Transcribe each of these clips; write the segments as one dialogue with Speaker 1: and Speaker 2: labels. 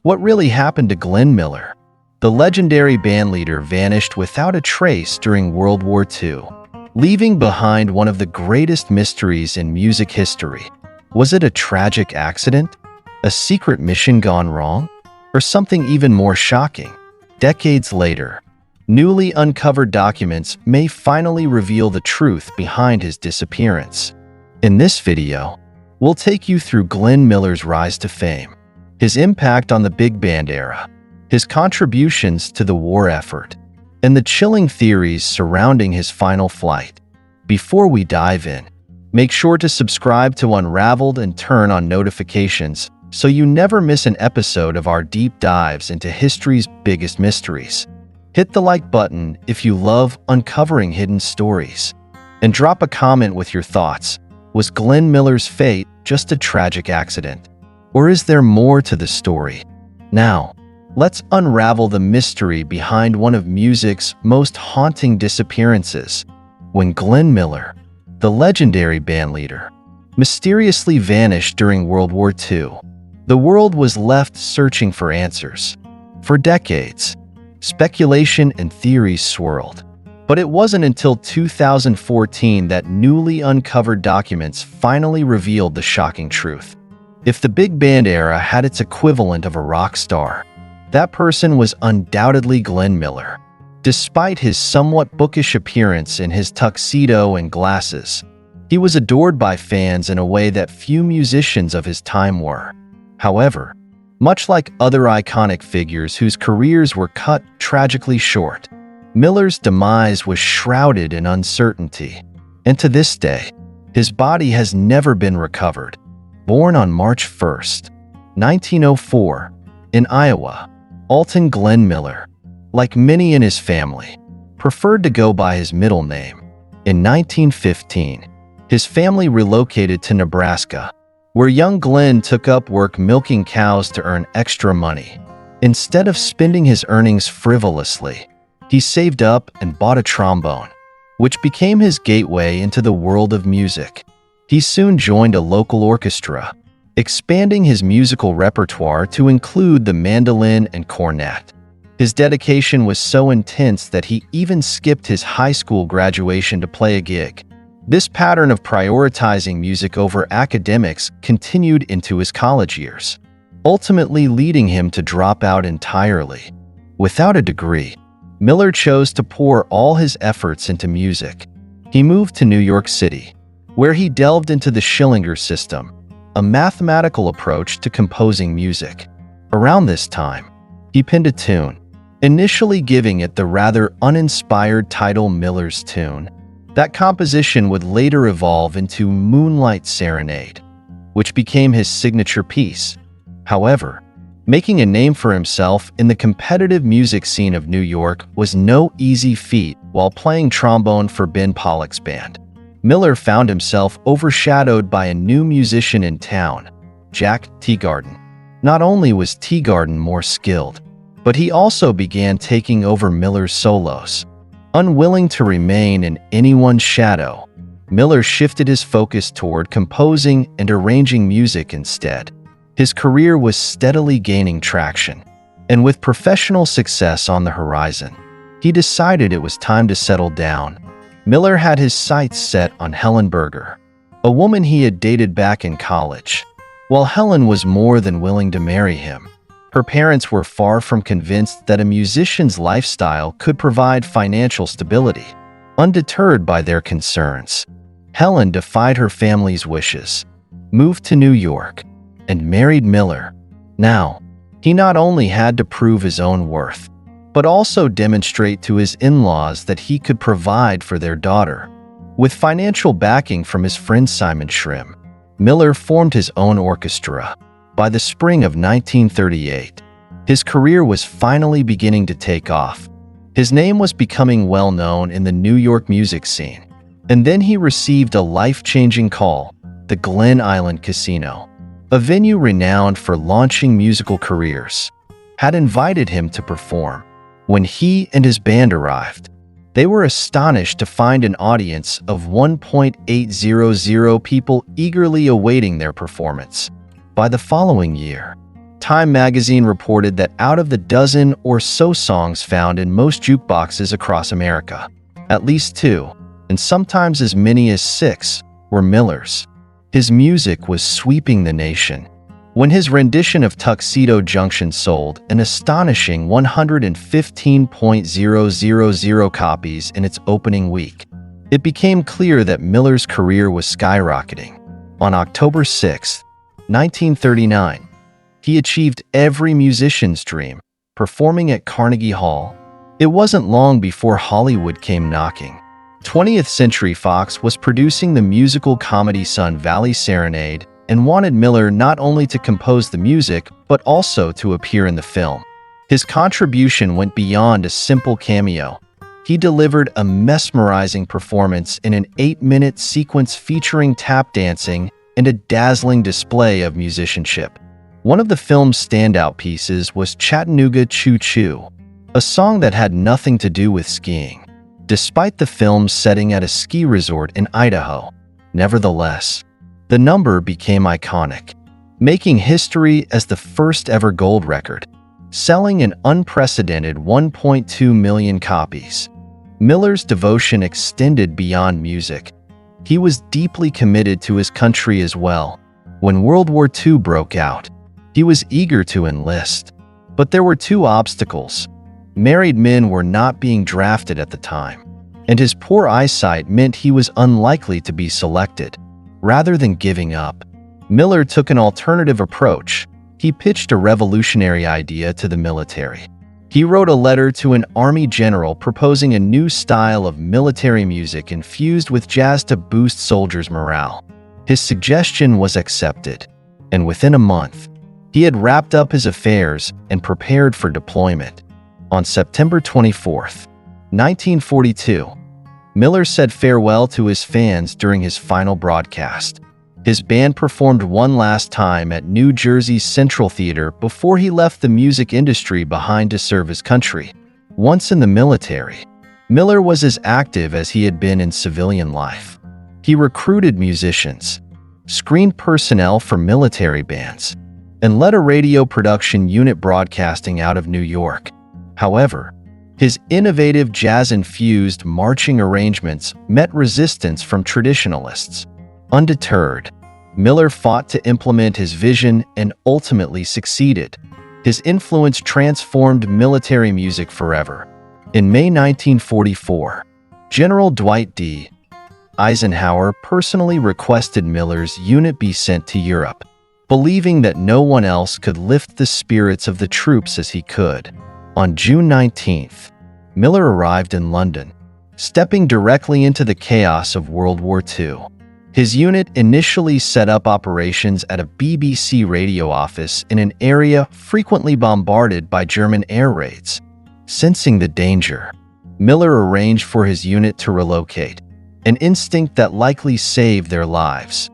Speaker 1: What really happened to Glenn Miller? The legendary bandleader vanished without a trace during World War II, leaving behind one of the greatest mysteries in music history. Was it a tragic accident? A secret mission gone wrong? Or something even more shocking? Decades later, newly uncovered documents may finally reveal the truth behind his disappearance. In this video, we'll take you through Glenn Miller's rise to fame, his impact on the big band era, his contributions to the war effort, and the chilling theories surrounding his final flight. Before we dive in, make sure to subscribe to Unraveled and turn on notifications so you never miss an episode of our deep dives into history's biggest mysteries. Hit the like button if you love uncovering hidden stories, and drop a comment with your thoughts. Was Glenn Miller's fate just a tragic accident? Or is there more to the story? Now, let's unravel the mystery behind one of music's most haunting disappearances. When Glenn Miller, the legendary bandleader, mysteriously vanished during World War II, the world was left searching for answers. For decades, speculation and theories swirled. But it wasn't until 2014 that newly uncovered documents finally revealed the shocking truth. If the big band era had its equivalent of a rock star, that person was undoubtedly Glenn Miller. Despite his somewhat bookish appearance in his tuxedo and glasses, he was adored by fans in a way that few musicians of his time were. However, much like other iconic figures whose careers were cut tragically short, Miller's demise was shrouded in uncertainty, and to this day, his body has never been recovered. Born on March 1, 1904, in Iowa, Alton Glenn Miller, like many in his family, preferred to go by his middle name. In 1915, his family relocated to Nebraska, where young Glenn took up work milking cows to earn extra money. Instead of spending his earnings frivolously, he saved up and bought a trombone, which became his gateway into the world of music. He soon joined a local orchestra, expanding his musical repertoire to include the mandolin and cornet. His dedication was so intense that he even skipped his high school graduation to play a gig. This pattern of prioritizing music over academics continued into his college years, ultimately leading him to drop out entirely. Without a degree, Miller chose to pour all his efforts into music. He moved to New York City, where he delved into the Schillinger system, a mathematical approach to composing music. Around this time, he penned a tune, initially giving it the rather uninspired title Miller's Tune. That composition would later evolve into Moonlight Serenade, which became his signature piece. However, making a name for himself in the competitive music scene of New York was no easy feat. While playing trombone for Ben Pollock's band, Miller found himself overshadowed by a new musician in town, Jack Teagarden. Not only was Teagarden more skilled, but he also began taking over Miller's solos. Unwilling to remain in anyone's shadow, Miller shifted his focus toward composing and arranging music instead. His career was steadily gaining traction, and with professional success on the horizon, he decided it was time to settle down. Miller had his sights set on Helen Berger, a woman he had dated back in college. While Helen was more than willing to marry him, her parents were far from convinced that a musician's lifestyle could provide financial stability. Undeterred by their concerns, Helen defied her family's wishes, moved to New York, and married Miller. Now, he not only had to prove his own worth, but also demonstrate to his in-laws that he could provide for their daughter. With financial backing from his friend Simon Schrimm, Miller formed his own orchestra. By the spring of 1938, his career was finally beginning to take off. His name was becoming well known in the New York music scene. And then he received a life-changing call. The Glen Island Casino, a venue renowned for launching musical careers, had invited him to perform. When he and his band arrived, they were astonished to find an audience of 1,800 people eagerly awaiting their performance. By the following year, Time magazine reported that out of the dozen or so songs found in most jukeboxes across America, at least 2, and sometimes as many as 6, were Miller's. His music was sweeping the nation. When his rendition of Tuxedo Junction sold an astonishing 115,000 copies in its opening week, it became clear that Miller's career was skyrocketing. On October 6, 1939, he achieved every musician's dream, performing at Carnegie Hall. It wasn't long before Hollywood came knocking. 20th Century Fox was producing the musical comedy Sun Valley Serenade and wanted Miller not only to compose the music, but also to appear in the film. His contribution went beyond a simple cameo. He delivered a mesmerizing performance in an 8-minute sequence featuring tap dancing and a dazzling display of musicianship. One of the film's standout pieces was Chattanooga Choo Choo, a song that had nothing to do with skiing, despite the film's setting at a ski resort in Idaho. Nevertheless, the number became iconic, making history as the first ever gold record, selling an unprecedented 1.2 million copies. Miller's devotion extended beyond music. He was deeply committed to his country as well. When World War II broke out, he was eager to enlist. But there were 2 obstacles. Married men were not being drafted at the time, and his poor eyesight meant he was unlikely to be selected. Rather than giving up, Miller took an alternative approach. He pitched a revolutionary idea to the military. He wrote a letter to an army general proposing a new style of military music infused with jazz to boost soldiers' morale. His suggestion was accepted, and within a month, he had wrapped up his affairs and prepared for deployment. On September 24, 1942, Miller said farewell to his fans during his final broadcast. His band performed one last time at New Jersey's Central Theater before he left the music industry behind to serve his country. Once in the military, Miller was as active as he had been in civilian life. He recruited musicians, screened personnel for military bands, and led a radio production unit broadcasting out of New York. However, his innovative jazz-infused marching arrangements met resistance from traditionalists. Undeterred, Miller fought to implement his vision and ultimately succeeded. His influence transformed military music forever. In May 1944, General Dwight D. Eisenhower personally requested Miller's unit be sent to Europe, believing that no one else could lift the spirits of the troops as he could. On June 19th, Miller arrived in London, stepping directly into the chaos of World War II. His unit initially set up operations at a BBC radio office in an area frequently bombarded by German air raids. Sensing the danger, Miller arranged for his unit to relocate, an instinct that likely saved their lives,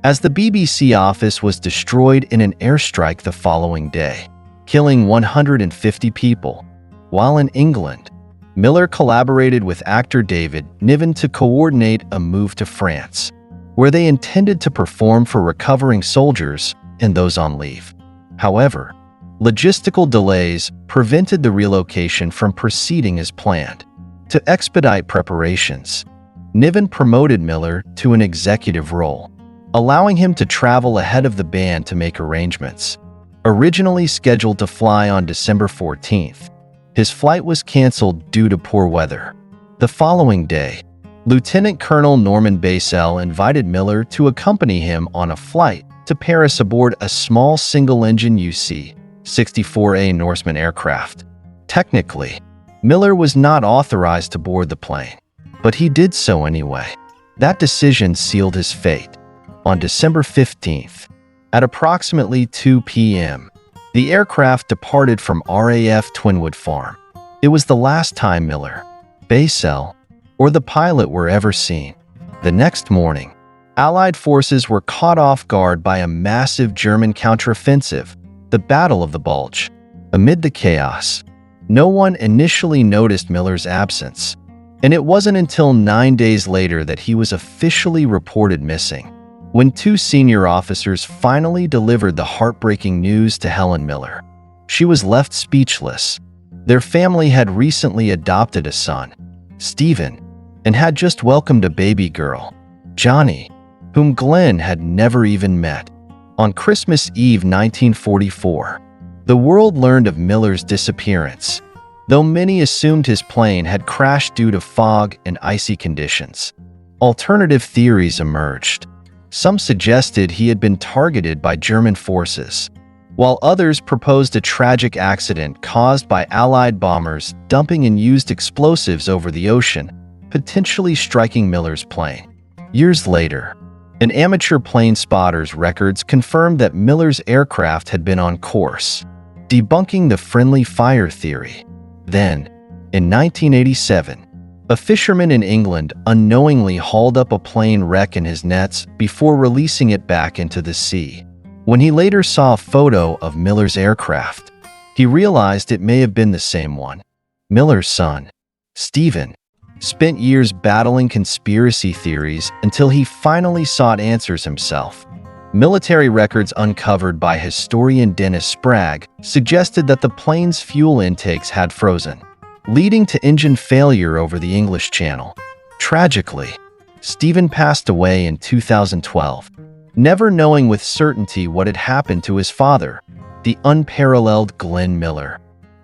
Speaker 1: as the BBC office was destroyed in an airstrike the following day, killing 150 people. While in England, Miller collaborated with actor David Niven to coordinate a move to France, where they intended to perform for recovering soldiers and those on leave. However, logistical delays prevented the relocation from proceeding as planned. To expedite preparations, Niven promoted Miller to an executive role, allowing him to travel ahead of the band to make arrangements. Originally scheduled to fly on December 14th, his flight was canceled due to poor weather. The following day, Lieutenant Colonel Norman Basel invited Miller to accompany him on a flight to Paris aboard a small single-engine UC-64A Norseman aircraft. Technically, Miller was not authorized to board the plane, but he did so anyway. That decision sealed his fate. On December 15th, at approximately 2 p.m., the aircraft departed from RAF Twinwood Farm. It was the last time Miller, Basel, or the pilot were ever seen. The next morning, Allied forces were caught off guard by a massive German counteroffensive, the Battle of the Bulge. Amid the chaos, no one initially noticed Miller's absence, and it wasn't until 9 days later that he was officially reported missing. when two senior officers finally delivered the heartbreaking news to Helen Miller. She was left speechless. Their family had recently adopted a son, Stephen, and had just welcomed a baby girl, Johnny, whom Glenn had never even met. On Christmas Eve 1944, the world learned of Miller's disappearance, though many assumed his plane had crashed due to fog and icy conditions. Alternative theories emerged. Some suggested he had been targeted by German forces, while others proposed a tragic accident caused by Allied bombers dumping unused explosives over the ocean, potentially striking Miller's plane. Years later, an amateur plane spotter's records confirmed that Miller's aircraft had been on course, debunking the friendly fire theory. Then, in 1987, a fisherman in England unknowingly hauled up a plane wreck in his nets before releasing it back into the sea. When he later saw a photo of Miller's aircraft, he realized it may have been the same one. Miller's son, Stephen, spent years battling conspiracy theories until he finally sought answers himself. Military records uncovered by historian Dennis Sprague suggested that the plane's fuel intakes had frozen, leading to engine failure over the English Channel. Tragically, Stephen passed away in 2012, never knowing with certainty what had happened to his father, the unparalleled Glenn Miller.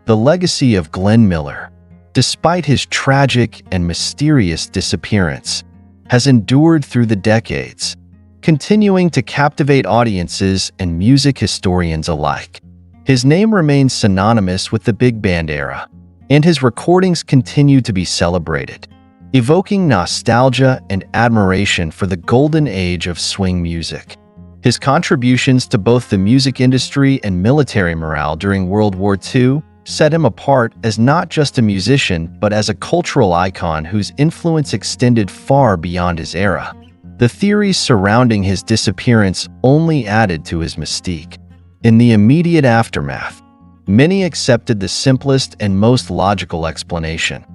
Speaker 1: The legacy of Glenn Miller, despite his tragic and mysterious disappearance, has endured through the decades, continuing to captivate audiences and music historians alike. His name remains synonymous with the big band era, and his recordings continue to be celebrated, evoking nostalgia and admiration for the golden age of swing music. His contributions to both the music industry and military morale during World War II set him apart as not just a musician but as a cultural icon whose influence extended far beyond his era. The theories surrounding his disappearance only added to his mystique. In the immediate aftermath, many accepted the simplest and most logical explanation.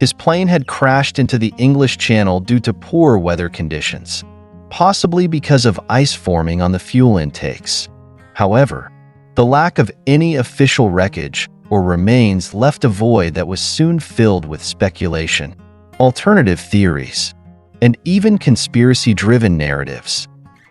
Speaker 1: His plane had crashed into the English Channel due to poor weather conditions, possibly because of ice forming on the fuel intakes. However, the lack of any official wreckage or remains left a void that was soon filled with speculation, alternative theories, and even conspiracy-driven narratives.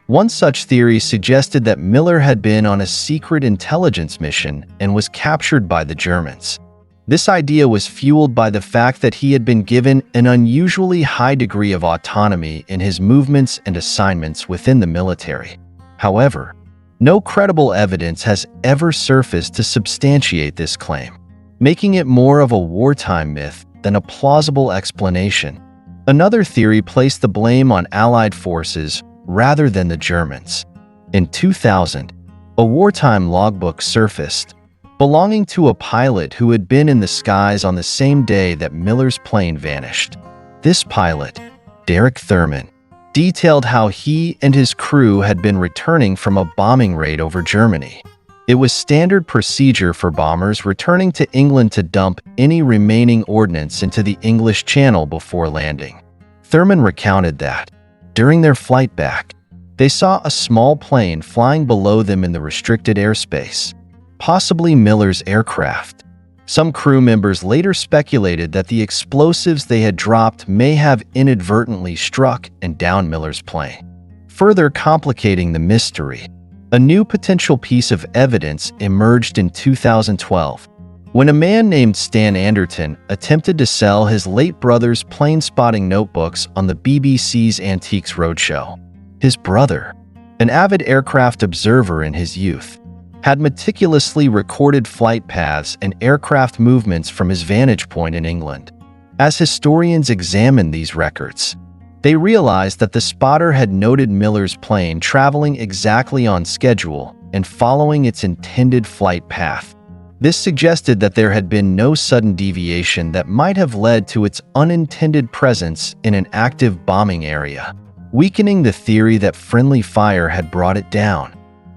Speaker 1: One such theory suggested that Miller had been on a secret intelligence mission and was captured by the Germans. This idea was fueled by the fact that he had been given an unusually high degree of autonomy in his movements and assignments within the military. However, no credible evidence has ever surfaced to substantiate this claim, making it more of a wartime myth than a plausible explanation. Another theory placed the blame on Allied forces rather than the Germans. In 2000, a wartime logbook surfaced, belonging to a pilot who had been in the skies on the same day that Miller's plane vanished. This pilot, Derek Thurman, detailed how he and his crew had been returning from a bombing raid over Germany. It was standard procedure for bombers returning to England to dump any remaining ordnance into the English Channel before landing. Thurman recounted that, during their flight back, they saw a small plane flying below them in the restricted airspace, possibly Miller's aircraft. Some crew members later speculated that the explosives they had dropped may have inadvertently struck and downed Miller's plane, further complicating the mystery. A new potential piece of evidence emerged in 2012, when a man named Stan Anderton attempted to sell his late brother's plane-spotting notebooks on the BBC's Antiques Roadshow. His brother, an avid aircraft observer in his youth, had meticulously recorded flight paths and aircraft movements from his vantage point in England. As historians examined these records, they realized that the spotter had noted Miller's plane traveling exactly on schedule and following its intended flight path. This suggested that there had been no sudden deviation that might have led to its unintended presence in an active bombing area, weakening the theory that friendly fire had brought it down.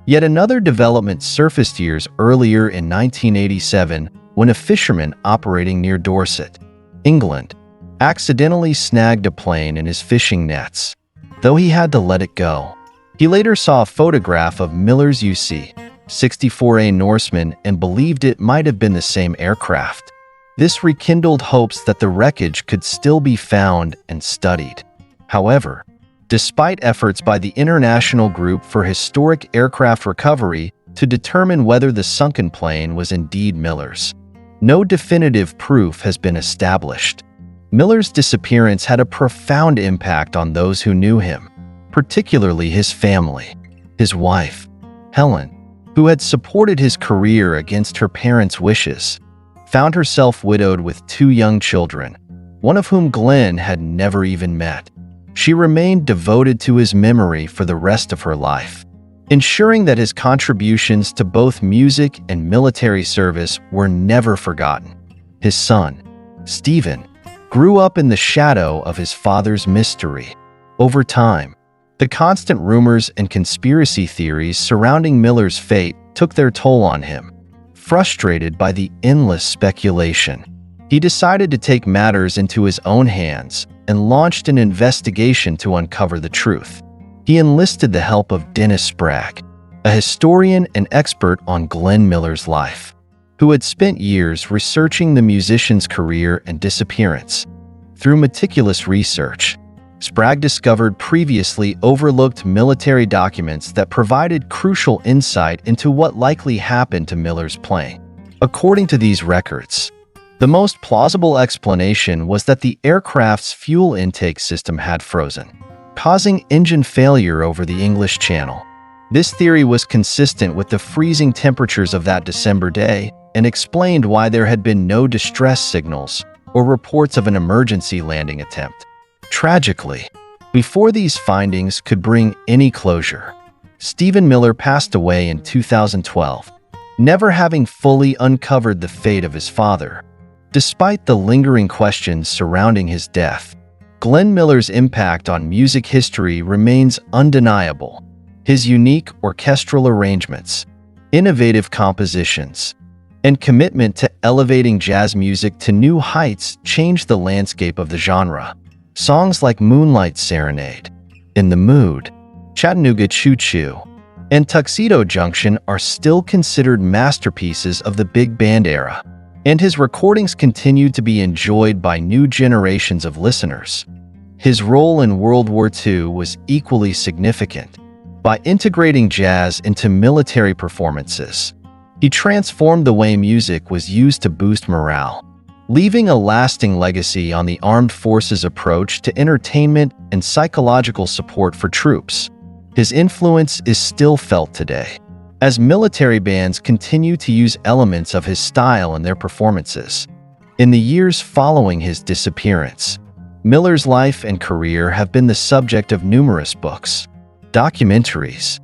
Speaker 1: Yet another development surfaced years earlier in 1987 when a fisherman operating near Dorset, England, accidentally snagged a plane in his fishing nets. Though he had to let it go, He later saw a photograph of Miller's UC-64A Norseman and believed it might have been the same aircraft. This rekindled hopes that the wreckage could still be found and studied. However, despite efforts by the International Group for Historic Aircraft Recovery to determine whether the sunken plane was indeed Miller's, no definitive proof has been established. Miller's disappearance had a profound impact on those who knew him, particularly his family. His wife, Helen, who had supported his career against her parents' wishes, found herself widowed with 2 young children, one of whom Glenn had never even met. She remained devoted to his memory for the rest of her life, ensuring that his contributions to both music and military service were never forgotten. His son, Stephen, grew up in the shadow of his father's mystery. Over time, the constant rumors and conspiracy theories surrounding Miller's fate took their toll on him. Frustrated by the endless speculation, he decided to take matters into his own hands and launched an investigation to uncover the truth. He enlisted the help of Dennis Sprague, a historian and expert on Glenn Miller's life, who had spent years researching the musician's career and disappearance. Through meticulous research, Sprague discovered previously overlooked military documents that provided crucial insight into what likely happened to Miller's plane. According to these records, the most plausible explanation was that the aircraft's fuel intake system had frozen, causing engine failure over the English Channel. This theory was consistent with the freezing temperatures of that December day and explained why there had been no distress signals or reports of an emergency landing attempt. Tragically, before these findings could bring any closure, Stephen Miller passed away in 2012, never having fully uncovered the fate of his father. Despite the lingering questions surrounding his death, Glenn Miller's impact on music history remains undeniable. His unique orchestral arrangements, innovative compositions, and commitment to elevating jazz music to new heights changed the landscape of the genre. Songs like Moonlight, Serenade, In the Mood, Chattanooga Choo Choo, and Tuxedo Junction are still considered masterpieces of the big band era, and his recordings continue to be enjoyed by new generations of listeners. His role in World War II was equally significant. By integrating jazz into military performances, he transformed the way music was used to boost morale, leaving a lasting legacy on the armed forces' approach to entertainment and psychological support for troops. His influence is still felt today, as military bands continue to use elements of his style in their performances. In the years following his disappearance, Miller's life and career have been the subject of numerous books, documentaries,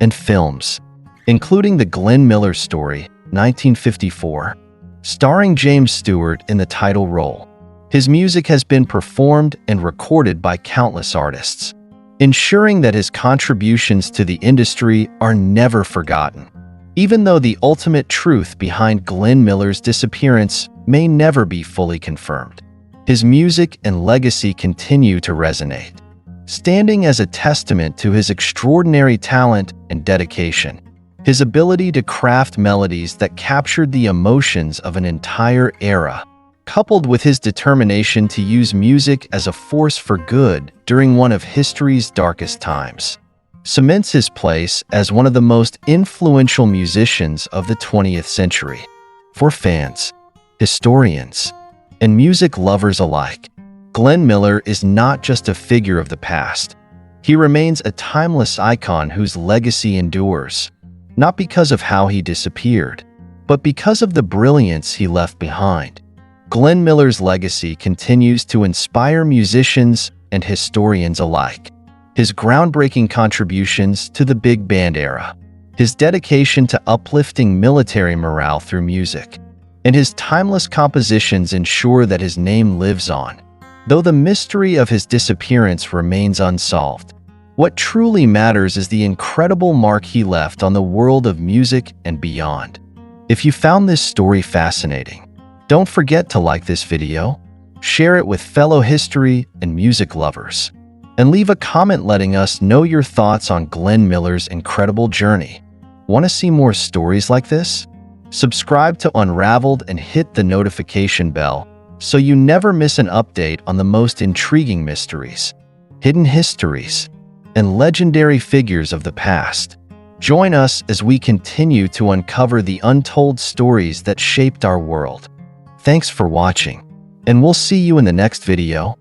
Speaker 1: and films, including The Glenn Miller Story, 1954, starring James Stewart in the title role. His music has been performed and recorded by countless artists, ensuring that his contributions to the industry are never forgotten. Even though the ultimate truth behind Glenn Miller's disappearance may never be fully confirmed, his music and legacy continue to resonate, standing as a testament to his extraordinary talent and dedication. His ability to craft melodies that captured the emotions of an entire era, coupled with his determination to use music as a force for good during one of history's darkest times, cements his place as one of the most influential musicians of the 20th century. For fans, historians, and music lovers alike, Glenn Miller is not just a figure of the past. He remains a timeless icon whose legacy endures, not because of how he disappeared, but because of the brilliance he left behind. Glenn Miller's legacy continues to inspire musicians and historians alike. His groundbreaking contributions to the big band era, his dedication to uplifting military morale through music, and his timeless compositions ensure that his name lives on, though the mystery of his disappearance remains unsolved. What truly matters is the incredible mark he left on the world of music and beyond. If you found this story fascinating, don't forget to like this video, share it with fellow history and music lovers, And leave a comment letting us know your thoughts on Glenn Miller's incredible journey. Want to see more stories like this? Subscribe to Unraveled and hit the notification bell so you never miss an update on the most intriguing mysteries, hidden histories, and legendary figures of the past. Join us as we continue to uncover the untold stories that shaped our world. Thanks for watching, and we'll see you in the next video.